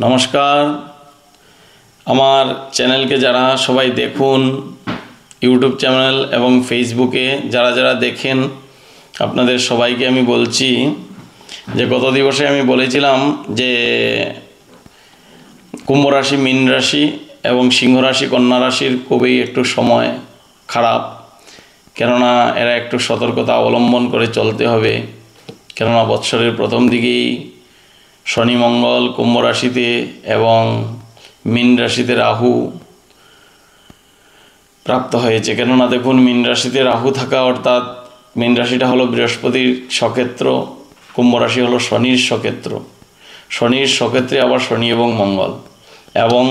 নমস্কার। আমার চ্যানেলকে যারা সবাই দেখুন, ইউটিউব চ্যানেল এবং ফেসবুকে যারা দেখেন, আপনাদের সবাইকে আমি বলছি যে গত দিবসে আমি বলেছিলাম যে কুম্ভ রাশি, মীন রাশি এবং সিংহ রাশি, কন্যা রাশির খুবই একটু সময় খারাপ। কেননা এরা একটু সতর্কতা অবলম্বন করে চলতে হবে। কেননা বৎসরের প্রথম দিকেই শনি মঙ্গল কুম্ভ রাশিতে এবং মীন রাশিতে রাহু প্রাপ্ত হয়েছে। কেননা দেখুন, মীন রাশিতে রাহু থাকা অর্থাৎ মীন রাশিটা হলো বৃহস্পতির স্বক্ষেত্র, কুম্ভ রাশি হলো শনির স্বক্ষেত্র। শনির স্বক্ষেত্রে আবার শনি এবং মঙ্গল, এবং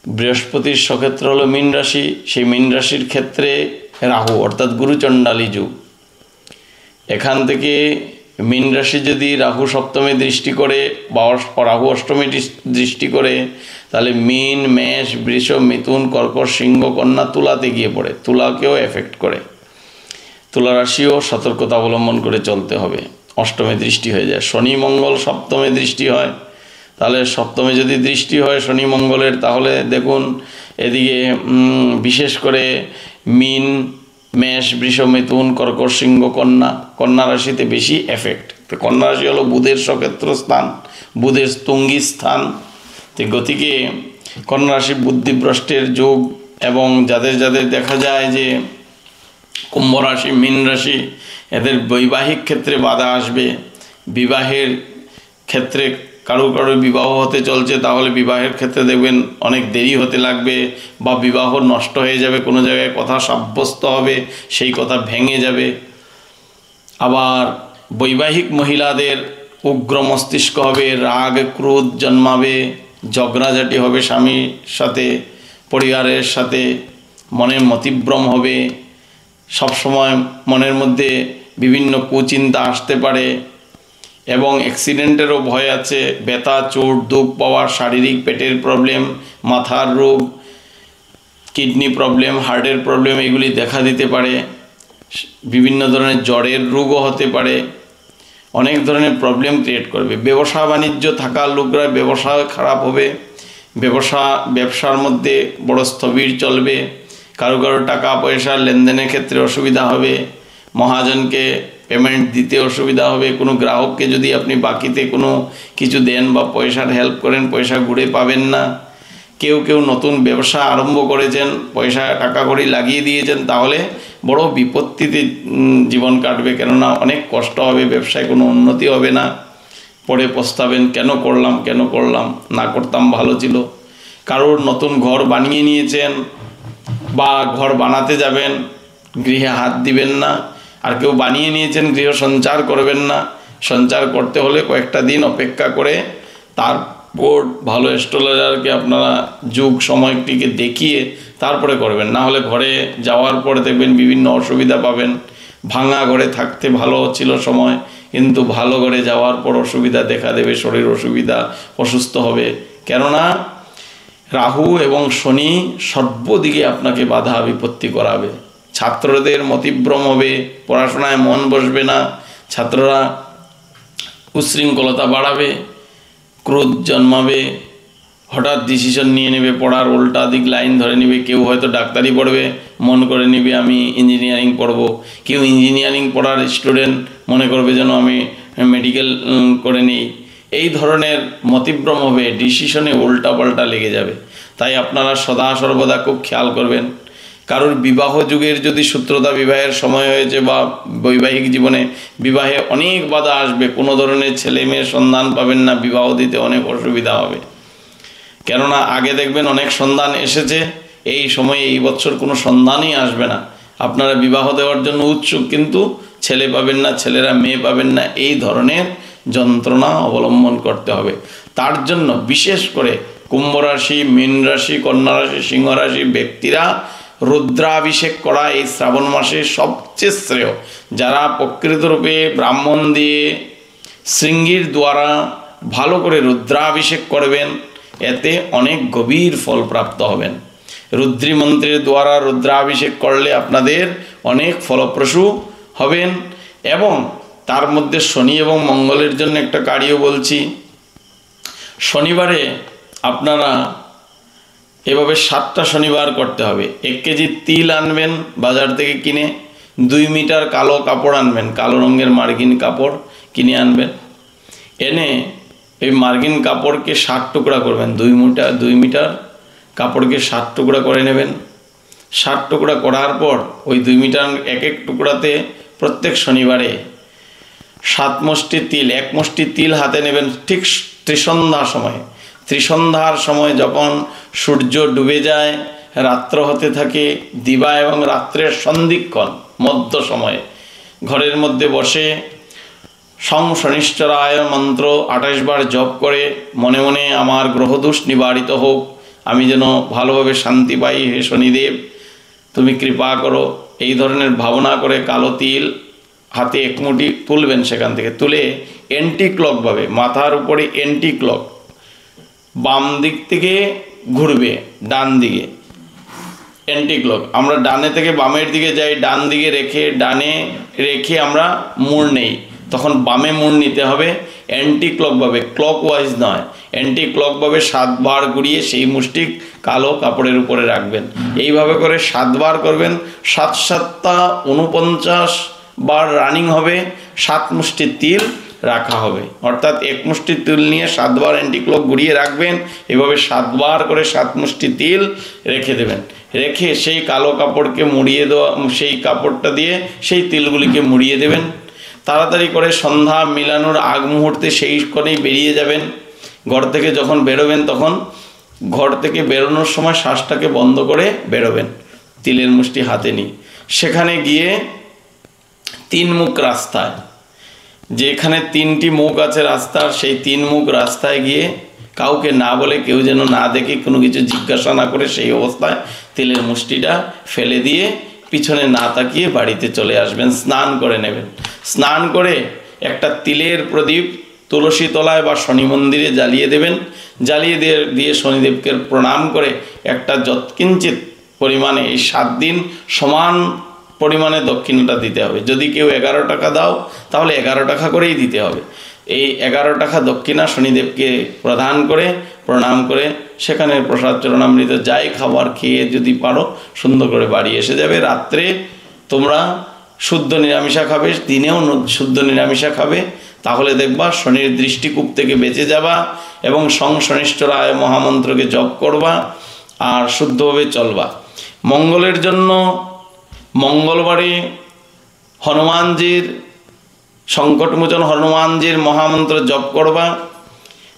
বৃহস্পতির স্বক্ষেত্র হলো মীন রাশি। সেই মীন রাশির ক্ষেত্রে রাহু অর্থাৎ গুরুচণ্ডালী যুগ। এখান থেকে মীন রাশি যদি রাহু সপ্তমে দৃষ্টি করে বা রাহু অষ্টমে দৃষ্টি করে, তাহলে মীন, মেষ, বৃষ, মিথুন, কর্কট, সিংহ, কন্যা, তুলাতে গিয়ে পড়ে। তুলাকেও এফেক্ট করে। তুলা রাশিও সতর্কতা অবলম্বন করে চলতে হবে। অষ্টমে দৃষ্টি হয়ে যায়। শনি মঙ্গল সপ্তমে দৃষ্টি হয়, তাহলে সপ্তমে যদি দৃষ্টি হয় শনি মঙ্গলের, তাহলে দেখুন এদিকে বিশেষ করে মীন, মেষ, বৃষ, মিথুন, কর্কট, সিংহ, কন্যা রাশিতে বেশি এফেক্ট। তো কন্যা রাশি হলো বুধের স্বক্ষেত্র স্থান, বুধের তুঙ্গী স্থান। তো গতিকে কন্যা রাশি বুদ্ধিভ্রষ্টের যোগ। এবং যাদের দেখা যায় যে কুম্ভ রাশি, মীন রাশি, এদের বৈবাহিক ক্ষেত্রে বাধা আসবে। বিবাহের ক্ষেত্রে কারো বিবাহ হতে চলছে, তাহলে বিবাহের ক্ষেত্রে দেখবেন অনেক দেরি হতে লাগবে, বা বিবাহ নষ্ট হয়ে যাবে। কোনো জায়গায় কথা সাব্যস্ত হবে, সেই কথা ভেঙে যাবে। আবার বৈবাহিক মহিলাদের উগ্র মস্তিষ্ক হবে, রাগ ক্রোধ জন্মাবে, ঝগড়াঝাটি হবে স্বামীর সাথে, পরিবারের সাথে, মনের মতিভ্রম হবে। সবসময় মনের মধ্যে বিভিন্ন কুচিন্তা আসতে পারে, এবং অ্যাক্সিডেন্টেরও ভয় আছে। ব্যথা, চোট, দুঃখ পাওয়া, শারীরিক পেটের প্রবলেম, মাথার রোগ, কিডনি প্রবলেম, হার্টের প্রবলেম, এগুলি দেখা দিতে পারে। বিভিন্ন ধরনের জ্বরের রোগও হতে পারে। অনেক ধরনের প্রবলেম ক্রিয়েট করবে। ব্যবসা বাণিজ্য থাকা লোকরা ব্যবসা খারাপ হবে। ব্যবসার মধ্যে বড় স্থবির চলবে। কারো টাকা পয়সা লেনদেনের ক্ষেত্রে অসুবিধা হবে। মহাজনকে পেমেন্ট দিতে অসুবিধা হবে। কোনো গ্রাহককে যদি আপনি বাকিতে কোনো কিছু দেন বা পয়সার হেল্প করেন, পয়সা ঘুরে পাবেন না। কেউ নতুন ব্যবসা আরম্ভ করেছেন, পয়সা টাকা কড়ি লাগিয়ে দিয়েছেন, তাহলে বড় বিপত্তিতে জীবন কাটবে। কেননা অনেক কষ্ট হবে, ব্যবসায় কোনো উন্নতি হবে না। পরে পস্তাবেন, কেন করলাম, না করতাম ভালো ছিল। কারোর নতুন ঘর বানিয়ে নিয়েছেন বা ঘর বানাতে যাবেন, গৃহে হাত দিবেন না। আর কেউ বানিয়ে নিয়েছেন, গৃহ সঞ্চার করবেন না। সঞ্চার করতে হলে কয়েকটা দিন অপেক্ষা করে তারপর ভালো অ্যাস্ট্রোলজারকে আপনারা যুগ সময়টিকে দেখিয়ে তারপরে করবেন। না হলে ঘরে যাওয়ার পরে দেখবেন বিভিন্ন অসুবিধা পাবেন। ভাঙা ঘরে থাকতে ভালো ছিল সময়, কিন্তু ভালো ঘরে যাওয়ার পর অসুবিধা দেখা দেবে, শরীর অসুবিধা, অসুস্থ হবে। কেননা রাহু এবং শনি সর্বদিকে আপনাকে বাধা বিপত্তি করাবে। ছাত্রদের মতিভ্রম হবে, পড়াশোনায় মন বসবে না, ছাত্ররা উচ্ছৃঙ্খলতা বাড়াবে, ক্রোধ জন্মাবে, হঠাৎ ডিসিশন নিয়ে নেবে, পড়ার উল্টা দিক লাইন ধরে নেবে। কেউ হয়তো ডাক্তারি পড়বে, মন করে নেবে আমি ইঞ্জিনিয়ারিং পড়ব। কেউ ইঞ্জিনিয়ারিং পড়ার স্টুডেন্ট মনে করবে যেন আমি মেডিকেল করে নিই। এই ধরনের মতিভ্রম হবে, ডিসিশনে উল্টাপাল্টা লেগে যাবে। তাই আপনারা সদা সর্বদা খুব খেয়াল করবেন। কারোর বিবাহ যুগের যদি সূত্রতা বিবাহের সময় হয়েছে বা বৈবাহিক জীবনে বিবাহে অনেক বাধা আসবে, কোনো ধরনের ছেলে মেয়ের সন্ধান পাবেন না, বিবাহ দিতে অনেক অসুবিধা হবে। কেননা আগে দেখবেন অনেক সন্ধান এসেছে, এই সময়ে এই বছর কোনো সন্ধানই আসবে না। আপনারা বিবাহ দেওয়ার জন্য উৎসুক, কিন্তু ছেলে পাবেন না, ছেলেরা মেয়ে পাবেন না। এই ধরনের যন্ত্রণা অবলম্বন করতে হবে। তার জন্য বিশেষ করে কুম্ভ রাশি, মীন রাশি, কন্যা রাশি, সিংহ রাশি ব্যক্তিরা রুদ্রাভিষেক করা এই শ্রাবণ মাসে সবচেয়ে শ্রেয়। যারা প্রকৃতরূপে ব্রাহ্মণ দিয়ে শৃঙ্গীর দ্বারা ভালো করে রুদ্রাভিষেক করবেন, এতে অনেক গভীর ফল প্রাপ্ত হবেন। রুদ্রী মন্ত্রের দ্বারা রুদ্রাভিষেক করলে আপনাদের অনেক ফলপ্রসূ হবেন। এবং তার মধ্যে শনি এবং মঙ্গলের জন্য একটা কার্য বলছি। শনিবারে আপনারা এভাবে 7টা শনিবার করতে হবে। 1 কেজি তিল আনবেন বাজার থেকে কিনে, 2 মিটার কালো কাপড় আনবেন, কালো রঙের মার্গিন কাপড় কিনে আনবেন। এনে এই মার্গিন কাপড়কে 7 টুকরা করবেন, 2 মিটার কাপড়কে 7 টুকরা করে নেবেন। 7 টুকরা করার পর ওই 2 মিটার এক এক টুকরাতে প্রত্যেক শনিবারে 7 মুষ্টি তিল, 1 মুষ্টি তিল হাতে নেবেন। ঠিক ত্রিসন্ধ্যার সময় যখন সূর্য ডুবে যায়, রাত্র হতে থাকে, দিবা এবং রাত্রের সন্ধিক্ষণ মধ্য সময়ে ঘরের মধ্যে বসে সং শনিশ্চরায় মন্ত্র 28 বার জপ করে মনে মনে আমার গ্রহদোষ নিবারিত হোক, আমি যেন ভালোভাবে শান্তি পাই, হে শনিদেব তুমি কৃপা করো, এই ধরনের ভাবনা করে কালো তিল হাতে 1 মুঠি তুলবেন। সেখান থেকে তুলে এন্টি ক্লকভাবে মাথার উপরে এন্টি ক্লক বাম দিক থেকে ঘুরবে ডান দিকে, এন্টি ক্লক। আমরা ডানে থেকে বামের দিকে যাই, ডান দিকে ডানে রেখে আমরা মুড় নেই, তখন বামে মুড় নিতে হবে। অ্যান্টি ক্লকভাবে, ক্লক ওয়াইজ নয়, অ্যান্টি ক্লকভাবে 7 বার ঘুরিয়ে সেই মুষ্টি কালো কাপড়ের উপরে রাখবেন। এইভাবে করে 7 বার করবেন। 7 7টা 49 বার রানিং হবে, 7 মুষ্টি তিল রাখা হবে। অর্থাৎ 1 মুষ্টি তিল নিয়ে 7 বার অ্যান্টি ক্লক ঘুরিয়ে রাখবেন। এভাবে 7 বার করে 7 মুষ্টি তিল রেখে দেবেন। রেখে সেই কালো কাপড়কে মুড়িয়ে দেওয়া, সেই কাপড়টা দিয়ে সেই তিলগুলিকে মুড়িয়ে দেবেন। তাড়াতাড়ি করে সন্ধ্যা মিলানোর আগ মুহূর্তে সেই কোণেই বেরিয়ে যাবেন। ঘর থেকে যখন বেরোবেন তখন ঘর থেকে বেরোনোর সময় শ্বাসটাকে বন্ধ করে বেরোবেন, তিলের মুষ্টি হাতে নিয়ে। সেখানে গিয়ে 3 মুখ রাস্তায়, যেখানে 3টি মুখ আছে রাস্তার, সেই 3 মুখ রাস্তায় গিয়ে কাউকে না বলে, কেউ যেন না দেখে, কোনো কিছু জিজ্ঞাসা না করে সেই অবস্থায় তিলের মুষ্টিটা ফেলে দিয়ে পিছনে না তাকিয়ে বাড়িতে চলে আসবেন। স্নান করে নেবেন। স্নান করে একটা তিলের প্রদীপ তুলসী তলায় বা শনি মন্দিরে জ্বালিয়ে দেবেন। জ্বালিয়ে দিয়ে শনিদেবকে প্রণাম করে একটা যৎকিঞ্চিত পরিমাণে এই 7 দিন সমান পরিমাণে দক্ষিণাটা দিতে হবে। যদি কেউ 11 টাকা দাও তাহলে 11 টাকা করেই দিতে হবে। এই 11 টাকা দক্ষিণা শনিদেবকে প্রদান করে প্রণাম করে সেখানে প্রসাদ চরণামৃত যাই খাবার খেয়ে যদি পারো সুন্দর করে বাড়ি এসে যাবে। রাত্রে তোমরা শুদ্ধ নিরামিষা খাবে, দিনেও শুদ্ধ নিরামিষা খাবে, তাহলে দেখবা শনির দৃষ্টিকূপ থেকে বেঁচে যাবা এবং সং শনিষ্ঠরায় মহামন্ত্রকে জপ করবা আর শুদ্ধভাবে চলবা। মঙ্গলের জন্য মঙ্গলবারে হনুমানজির সংকটমোচন হনুমানজির মহামন্ত্র জপ করবা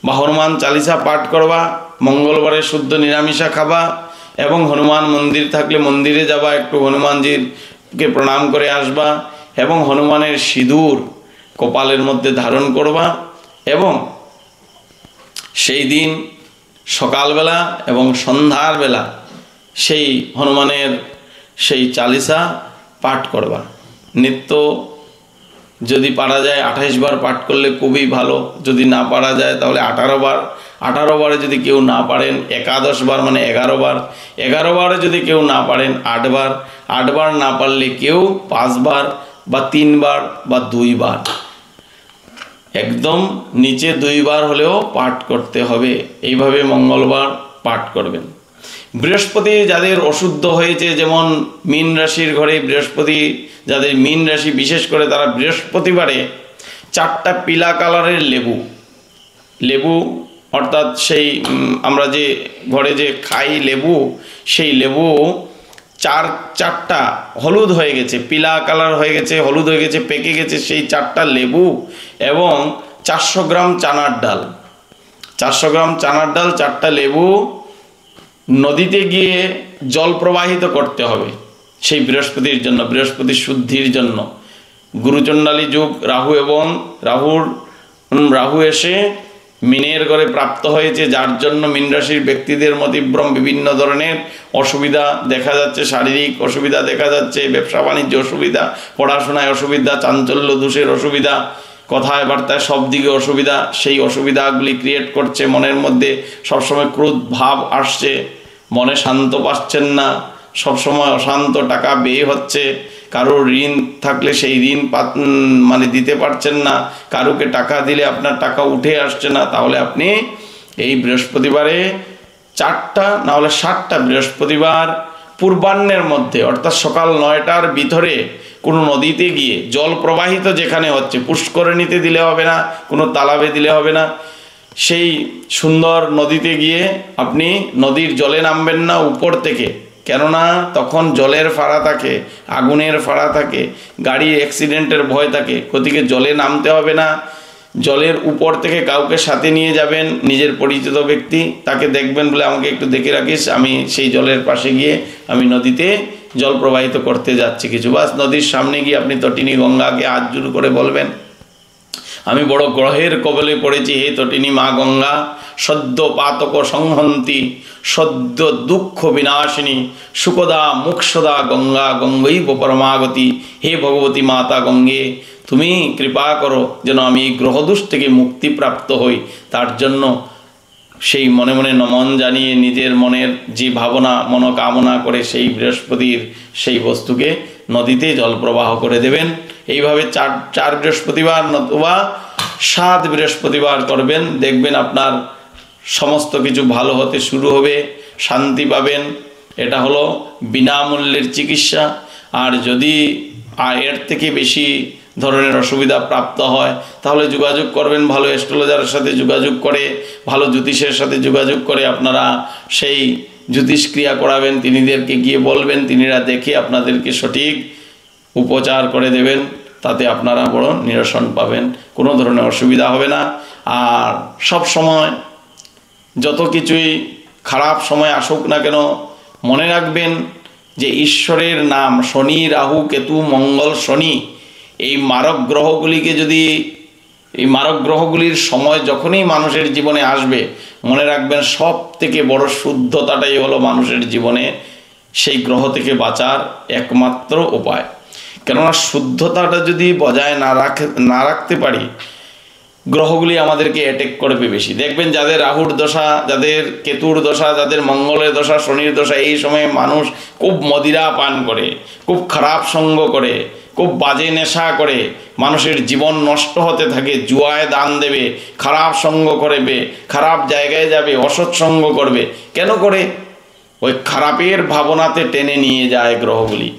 বা হনুমান চালিসা পাঠ করবা। মঙ্গলবারে শুদ্ধ নিরামিষা খাবা এবং হনুমান মন্দির থাকলে মন্দিরে যাবা, একটু হনুমানজিকে প্রণাম করে আসবা এবং হনুমানের সিঁদুর কপালের মধ্যে ধারণ করবা এবং সেই দিন সকালবেলা এবং সন্ধ্যার বেলা সেই হনুমানের সেই চালিসা পাঠ করবা। নিত্য যদি পারা যায় 28 বার পাঠ করলে খুবই ভালো, যদি না পারা যায় তাহলে 18 বার। 18 বারে যদি কেউ না পারেন 11 বার মানে 11 বার। 11 বারে যদি কেউ না পারেন 8 বার। 8 বার না পারলে কেউ 5 বার বা 3 বার বা 2 বার, একদম নিচে 2 বার হলেও পাঠ করতে হবে। এইভাবে মঙ্গলবার পাঠ করবেন। বৃহস্পতি যাদের অশুদ্ধ হয়েছে, যেমন মীন রাশির ঘরে বৃহস্পতি, যাদের মীন রাশি বিশেষ করে, তারা বৃহস্পতিবারে 4টা পিলা কালারের লেবু অর্থাৎ সেই আমরা যে ঘরে যে খাই লেবু, সেই লেবু 4টা হলুদ হয়ে গেছে, পিলা কালার হয়ে গেছে, হলুদ হয়ে গেছে, পেকে গেছে, সেই 4টা লেবু এবং 400 গ্রাম চানার ডাল, 400 গ্রাম চানার ডাল, 4টা লেবু নদীতে গিয়ে জল প্রবাহিত করতে হবে সেই বৃহস্পতির জন্য, বৃহস্পতির শুদ্ধির জন্য। গুরুচণ্ডালী যুগ রাহু এবং রাহু এসে মিনের ঘরে প্রাপ্ত হয়েছে, যার জন্য মীন রাশির ব্যক্তিদের মতিভ্রম, বিভিন্ন ধরনের অসুবিধা দেখা যাচ্ছে, শারীরিক অসুবিধা দেখা যাচ্ছে, ব্যবসা বাণিজ্য অসুবিধা, পড়াশোনায় অসুবিধা, চাঞ্চল্য দোষের অসুবিধা, কথায় বার্তায় সব দিকে অসুবিধা। সেই অসুবিধাগুলি ক্রিয়েট করছে, মনের মধ্যে সবসময় ক্রোধ ভাব আসছে, মনে শান্ত পাচ্ছেন না, সবসময় অশান্ত, টাকা ব্যয় হচ্ছে, কারোর ঋণ থাকলে সেই ঋণ মানে দিতে পারছেন না, কারোকে টাকা দিলে আপনার টাকা উঠে আসছে না, তাহলে আপনি এই বৃহস্পতিবারে 4টা না হলে 7টা বৃহস্পতিবার পূর্বাহ্নের মধ্যে অর্থাৎ সকাল 9টার ভিতরে কোনো নদীতে গিয়ে জল প্রবাহিত যেখানে হচ্ছে, পুষ্করিণীতে দিলে হবে না, কোনো তালাবে দিলে হবে না, সেই সুন্দর নদীতে গিয়ে আপনি নদীর জলে নামবেন না উপর থেকে, কেননা তখন জলের ফাড়া থাকে, আগুনের ফাড়া থাকে, গাড়ি অ্যাক্সিডেন্টের ভয় থাকে, গতিকে জলে নামতে হবে না। জলের উপর থেকে কাউকে সাথে নিয়ে যাবেন, নিজের পরিচিত ব্যক্তি, তাকে দেখবেন বলে আমাকে একটু দেখে রাখিস, আমি সেই জলের পাশে গিয়ে আমি নদীতে জল প্রবাহিত করতে যাচ্ছি কিছু, বাস নদীর সামনে গিয়ে আপনি তটিনী গঙ্গাকে হাত জোড় করে বলবেন, আমি বড় গ্রহের কবলে পড়েছি, হে তটিনী মা গঙ্গা, সদ্য পাতক সংহন্তি, সদ্য দুঃখ বিনাশিনী, সুখদা মুক্ষদা গঙ্গা গঙ্গৈব পরমাগতি, হে ভগবতী মাতা গঙ্গে, তুমি কৃপা করো যেন আমি এই গ্রহদোষ থেকে মুক্তিপ্রাপ্ত হই। তার জন্য সেই মনে মনে নমন জানিয়ে নিজের মনের যে ভাবনা মনোকামনা করে সেই বৃহস্পতির সেই বস্তুকে নদীতে জল প্রবাহ করে দেবেন। এইভাবে চার বৃহস্পতিবার নতুবা 7 বৃহস্পতিবার করবেন, দেখবেন আপনার সমস্ত কিছু ভালো হতে শুরু হবে, শান্তি পাবেন। এটা হলো বিনামূল্যের চিকিৎসা। আর যদি এর থেকে বেশি ধরনের অসুবিধা প্রাপ্ত হয় তাহলে যোগাযোগ করবেন ভালো অ্যাস্ট্রোলজারের সাথে, যোগাযোগ করে ভালো জ্যোতিষের সাথে যোগাযোগ করে আপনারা সেই জ্যোতিষ ক্রিয়া করাবেন, তিনিদেরকে গিয়ে বলবেন, তিনিরা দেখে আপনাদেরকে সঠিক উপচার করে দেবেন, তাতে আপনারা বড় নিরসন পাবেন, কোনো ধরনের অসুবিধা হবে না। আর সব সময় যত কিছুই খারাপ সময় আসুক না কেন মনে রাখবেন যে ঈশ্বরের নাম শনি, রাহু, কেতু, মঙ্গল, শনি, এই মারক গ্রহগুলিকে যদি এই মারক গ্রহগুলির সময় যখনই মানুষের জীবনে আসবে মনে রাখবেন সব থেকে বড় শুদ্ধতাটাই হলো মানুষের জীবনে সেই গ্রহ থেকে বাঁচার একমাত্র উপায়। কেননা শুদ্ধতাটা যদি বজায় না রাখতে পারি গ্রহগুলি আমাদেরকে অ্যাটেক করবে বেশি। দেখবেন যাদের রাহুর দশা, যাদের কেতুর দশা, যাদের মঙ্গলের দশা, শনির দশা, এই সময়ে মানুষ খুব মদিরা পান করে, খুব খারাপ সঙ্গ করে, খুব বাজে নেশা করে, মানুষের জীবন নষ্ট হতে থাকে, জুয়ায় দান দেবে, খারাপ সঙ্গ করবে, খারাপ জায়গায় যাবে, অসৎসঙ্গ করবে। কেন করে? ওই খারাপের ভাবনাতে টেনে নিয়ে যায় গ্রহগুলি।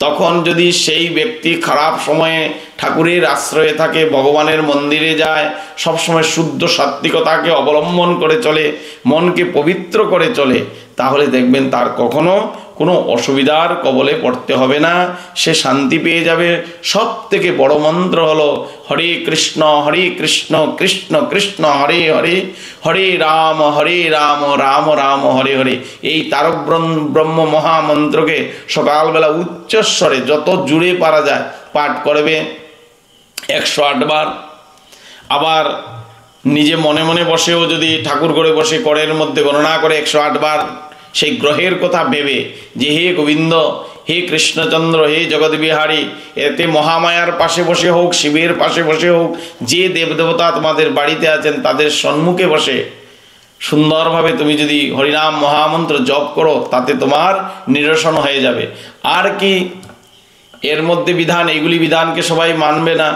তখন যদি সেই ব্যক্তি খারাপ সময়ে ঠাকুরের আশ্রয়ে থাকে, ভগবানের মন্দিরে যায়, সবসময় শুদ্ধ সাত্বিকতাকে অবলম্বন করে চলে, মনকে পবিত্র করে চলে, তাহলে দেখবেন তার কখনো কোনো অসুবিধার কবলে পড়তে হবে না, সে শান্তি পেয়ে যাবে। সব থেকে বড় মন্ত্র হলো হরে কৃষ্ণ কৃষ্ণ কৃষ্ণ হরে হরে, হরে রাম রাম রাম হরে হরে। এই তারক ব্রহ্ম মহামন্ত্রকে সকালবেলা উচ্চস্বরে যত জুড়ে পারা যায় পাঠ করবে 108 বার। আবার নিজে মনে মনে বসেও যদি ঠাকুর করে বসে করের মধ্যে গণনা করে 108 বার সেই গ্রহের কথা ভেবে যে হে গোবিন্দ, হে কৃষ্ণচন্দ্র, হে জগৎবিহারী, এতে মহামায়ার পাশে বসে হোক, শিবের পাশে বসে হোক, যে দেবদেবতা তোমাদের বাড়িতে আছেন তাদের সম্মুখে বসে সুন্দরভাবে তুমি যদি হরিনাম মহামন্ত্র জপ করো তাতে তোমার নিরসন হয়ে যাবে। আর কি এর মধ্যে বিধান, এইগুলি বিধানকে সবাই মানবে না।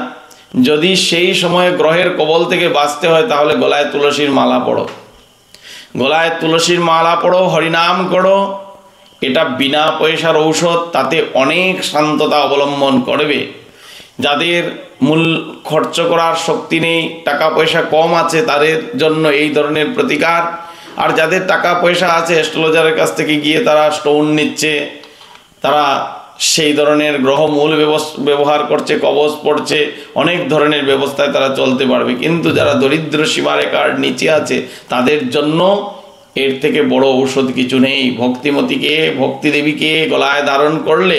যদি সেই সময়ে গ্রহের কবল থেকে বাঁচতে হয় তাহলে গলায় তুলসীর মালা পড়ো, গলায় তুলসীর মালা পড়ো, হরিনাম করো, এটা বিনা পয়সার ঔষধ, তাতে অনেক শান্ততা অবলম্বন করবে। যাদের মূল খরচ করার শক্তি নেই, টাকা পয়সা কম আছে, তাদের জন্য এই ধরনের প্রতিকার। আর যাদের টাকা পয়সা আছে অ্যাস্ট্রোলজারের কাছ থেকে গিয়ে তারা স্টোন নিচ্ছে, তারা সেই ধরনের গ্রহমূল ব্যবহার করছে, কবচ পড়ছে, অনেক ধরনের ব্যবস্থায় তারা চলতে পারবে। কিন্তু যারা দরিদ্র সীমারেখার নিচে আছে তাদের জন্য এর থেকে বড় ঔষধ কিছু নেই। ভক্তিমতীকে, ভক্তিদেবীকে গলায় ধারণ করলে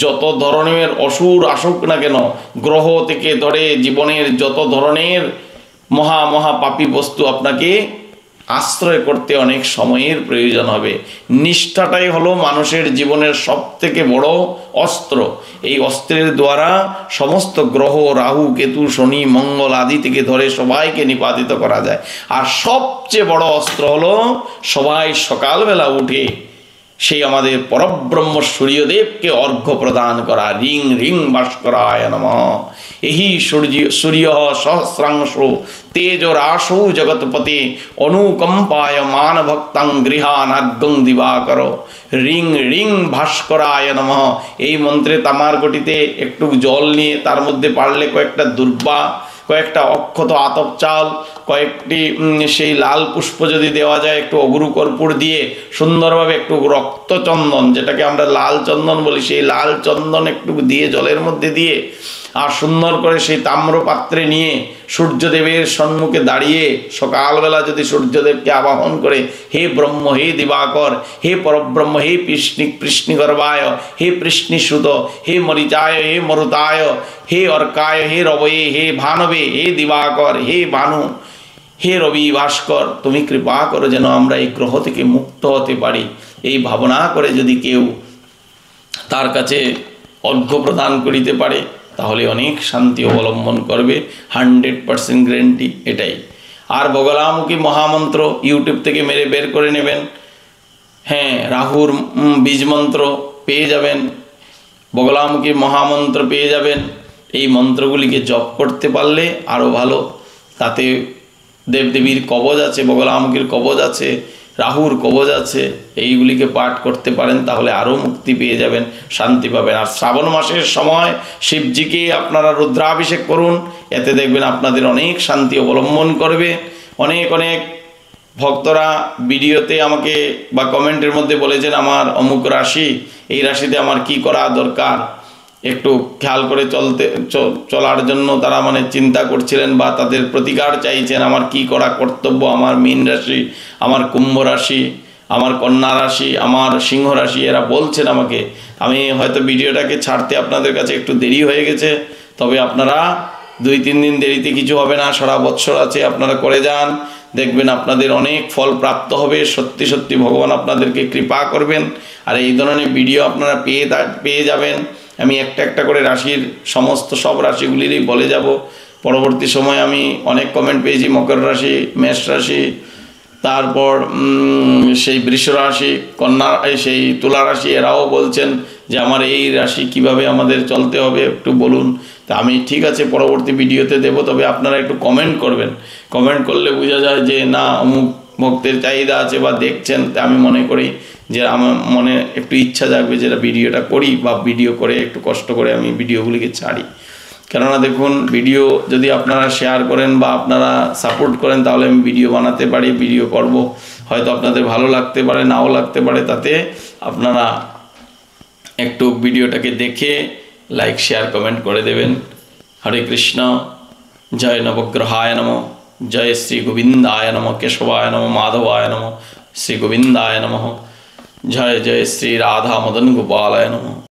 যত ধরনের অসুর আসুক না কেন, গ্রহ থেকে ধরে জীবনের যত ধরনের মহা পাপী বস্তু আপনাকে আশ্রয় করতে অনেক সময়ের প্রয়োজন হবে। নিষ্ঠাটাই হলো মানুষের জীবনের সব থেকে বড় অস্ত্র। এই অস্ত্রের দ্বারা সমস্ত গ্রহ, রাহু, কেতু, শনি, মঙ্গল আদি থেকে ধরে সবাইকে নিপাতিত করা যায়। আর সবচেয়ে বড় অস্ত্র হলো সবাই সকালবেলা উঠে সেই আমাদের পরব্রহ্ম সূর্যদেবকে অর্ঘ্য প্রদান করা। রিং রিং ভাস্করায় নমঃ। এহি সূর্য সহস্রাংশ তেজরাশৌ জগৎপতে অনুকম্পায় মান ভক্তাং গৃহানার্ঘ্যং দিবাকর। রিং রিং ভাস্করায় নমঃ। এই মন্ত্রে তামার গটিতে একটু জল নিয়ে তার মধ্যে পারলে কয়েকটা দুর্বা, কয়েকটা অক্ষত আতপ চাল, কয়েকটি সেই লাল পুষ্প যদি দেওয়া যায়, একটু অগুরু কর্পূর দিয়ে সুন্দরভাবে একটু রক্তচন্দন, যেটাকে আমরা লাল চন্দন বলি, সেই লাল চন্দন একটু দিয়ে জলের মধ্যে দিয়ে আর সুন্দর করে সেই তাম্র পাত্রে নিয়ে সূর্যদেবের সম্মুখে দাঁড়িয়ে সকালবেলা যদি সূর্যদেবকে আবাহন করে, হে ব্রহ্ম, হে দিবাকর, হে পরব্রহ্ম, হে কৃষ্ণিগর্ভায়, হে কৃষ্ণিসুত, হে মরিচায়, হে মরুতায়, হে অর্কায়, হে রবয়ে, হে ভানবে, হে দিবাকর, হে ভানু, হে রবি ভাস্কর, তুমি কৃপা করো যেন আমরা এই গ্রহ থেকে মুক্ত হতে পারি। এই ভাবনা করে যদি কেউ তার কাছে অর্ঘ্য প্রদান করিতে পারে, তাহলে অনেক শান্তি অবলম্বন করবে। 100% গ্যারেন্টি এটাই। আর বগলামুখী মহামন্ত্র ইউটিউব থেকে মেরে বের করে নেবেন। হ্যাঁ, রাহুর বীজ মন্ত্র পেয়ে যাবেন, বগলামুখী মহামন্ত্র পেয়ে যাবেন। এই মন্ত্রগুলিকে জপ করতে পারলে আরও ভালো। তাতে দেবদেবীর কবচ আছে, বগলামুখীর কবচ আছে, রাহুর কবচ আছে। এইগুলিকে পাঠ করতে পারেন, তাহলে আরও মুক্তি পেয়ে যাবেন, শান্তি পাবেন। আর শ্রাবণ মাসের সময় শিবজিকে আপনারা রুদ্রাভিষেক করুন, এতে দেখবেন আপনাদের অনেক শান্তি অবলম্বন করবে। অনেক অনেক ভক্তরা ভিডিওতে আমাকে বা কমেন্টের মধ্যে বলেছেন, আমার অমুক রাশি, এই রাশিতে আমার কি করা দরকার, একটু খেয়াল করে চলার জন্য তারা চিন্তা করছিলেন বা তাদের প্রতিকার চাইছেন, আমার কি করা কর্তব্য। আমার মীন রাশি, আমার কুম্ভ রাশি, আমার কন্যা রাশি, আমার সিংহ রাশি, এরা বলছেন আমাকে। আমি হয়তো ভিডিওটাকে ছাড়তে আপনাদের কাছে একটু দেরি হয়ে গেছে, তবে আপনারা 2-3 দিন দেরিতে কিছু হবে না, সারা বৎসর আছে, আপনারা করে যান, দেখবেন আপনাদের অনেক ফল প্রাপ্ত হবে। সত্যি সত্যি ভগবান আপনাদেরকে কৃপা করবেন। আর এই ধরনের ভিডিও আপনারা পেয়ে যাবেন। আমি একটা একটা করে রাশির সব রাশিগুলিরই বলে যাব। পরবর্তী সময় আমি অনেক কমেন্ট পেয়েছি, মকর রাশি, মেষ রাশি, তারপর সেই বৃষ রাশি, কন্যা, সেই তুলা রাশি, এরাও বলছেন যে আমার এই রাশি কিভাবে আমাদের চলতে হবে একটু বলুন। তা আমি ঠিক আছে পরবর্তী ভিডিওতে দেব, তবে আপনারা একটু কমেন্ট করবেন। কমেন্ট করলে বোঝা যায় যে না অমুক ভক্তের চাহিদা আছে বা দেখছেন। তা আমি মনে করি যে আমার মনে একটু ইচ্ছা জাগবে যেটা ভিডিওটা করি, বা ভিডিও করে একটু কষ্ট করে আমি ভিডিওগুলিকে ছাড়ি। কেননা দেখুন, ভিডিও যদি আপনারা শেয়ার করেন বা আপনারা সাপোর্ট করেন, তাহলে আমি ভিডিও বানাতে পারি, ভিডিও করব। হয়তো আপনাদের ভালো লাগতে পারে, নাও লাগতে পারে, তাতে আপনারা একটু ভিডিওটাকে দেখে লাইক, শেয়ার, কমেন্ট করে দেবেন। হরে কৃষ্ণ। জয় নবগ্রহায় নমঃ। জয় শ্রী গোবিন্দায় নমঃ। কেশবায় নমঃ। মাধবায় নমঃ। শ্রী গোবিন্দায় নমঃ। জয় জয় শ্রী রাধা মদন গোপালায় নমঃ।